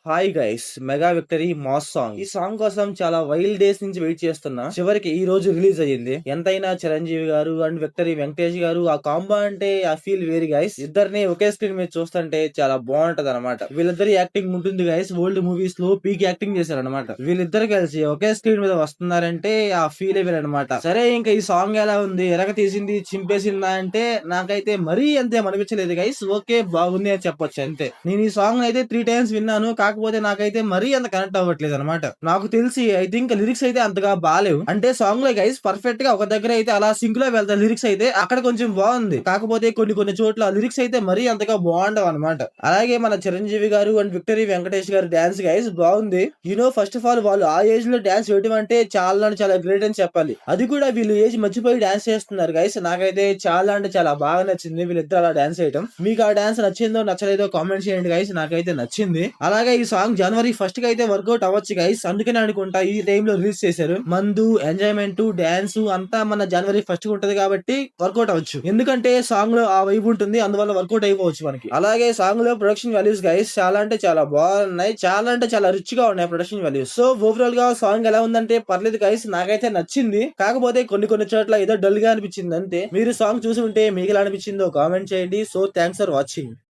Hi guys, mega victory mass song. ఈ song కోసం చాలా వైల్డ్ డేస్ నుంచి వెయిట్ చేస్తున్నా. చివరికి ఈ రోజు రిలీజ్ అయ్యింది. ఎంతైనా చిరంజీవి గారు అండ్ విక్టరీ వెంకటేష్ గారు ఆ కాంబో అంటే ఆ ఫీల్ వేరు గైస్. ఇద్దరిని ఒకే స్క్రీన్ మీద చూస్తుంటే చాలా బాగుంటది అనమాట. వీళ్ళిద్దరి యాక్టింగ్ ఉంటుంది గైస్. ఓల్డ్ మూవీస్ లో పీక్ యాక్టింగ్ చేశారు అనమాట. వీళ్ళిద్దరు కలిసి ఒకే స్క్రీన్ మీద వస్తున్నారంటే ఆ ఫీల్ వేరనమాట. సరే, ఇంకా ఈ సాంగ్ ఎలా ఉంది, ఎరగ తీసింది చింపేసిందా అంటే నాకైతే మరీ అంతే అనిపించలేదు గైస్. ఓకే, బాగుంది అని చెప్పొచ్చు అంతే. నేను ఈ సాంగ్ అయితే 3 టైమ్స్ విన్నాను. కాకపోతే నాకైతే మరీ అంత కనెక్ట్ అవ్వట్లేదు అనమాట. నాకు తెలిసి ఐ థింక్ లిరిక్స్ అయితే అంతగా బాలేవు. అంటే సాంగ్ లో గైస్ పర్ఫెక్ట్ గా ఒక దగ్గర అయితే అలా సింక్ లో వెళ్తారు. లిరిక్స్ అయితే అక్కడ కొంచెం బాగుంది. కాకపోతే కొన్ని చోట్ల లిరిక్స్ అయితే మరీ అంతగా బాగుండవు అనమాట. అలాగే మన చిరంజీవి గారు అండ్ విక్టరీ వెంకటేష్ గారు డాన్స్ గైస్ బాగుంది. ఫస్ట్ ఆఫ్ ఆల్ వాళ్ళు ఆ ఏజ్ లో డాన్స్ వేయడం అంటే చాలా గ్రేట్ అని చెప్పాలి. అది కూడా వీళ్ళు ఏజ్ మర్చిపోయి డాన్స్ చేస్తున్నారు గైస్. నాకైతే చాలా అంటే చాలా బాగా నచ్చింది వీళ్ళిద్దరు అలా డాన్స్ చేయడం. మీకు ఆ డాన్స్ నచ్చిందో నచ్చలేదో కామెంట్ చేయండి గైస్. నాకైతే నచ్చింది. అలాగే ఈ సాంగ్ జనవరి 1st కి అయితే వర్కౌట్ అవ్వచ్చు గైస్. అందుకనే అనుకుంటా ఈ టైం లో రిలీజ్ చేశారు. మందు, ఎంజాయ్మెంట్, డాన్స్ అంతా మన జనవరి 1st కి ఉంటది కాబట్టి వర్కౌట్ అవ్వచ్చు. ఎందుకంటే సాంగ్ లో ఆ వైబ్ ఉంటుంది, అందువల్ల వర్కౌట్ అయిపోవచ్చు మనకి. అలాగే సాంగ్ లో ప్రొడక్షన్ వాల్యూస్ గైస్ చాలా అంటే చాలా బాగున్నాయి. చాలా అంటే చాలా రిచ్ గా ఉన్నాయి ప్రొడక్షన్ వాల్యూస్. సో ఓవరాల్ గా సాంగ్ ఎలా ఉందంటే పర్లేదు గైస్, నాకైతే నచ్చింది. కాకపోతే కొన్ని చోట్ల ఏదో డల్ గా అనిపించింది అంతే. మీరు సాంగ్ చూసి ఉంటే మీకు ఎలా అనిపించిందో కామెంట్ చేయండి. So thanks for watching.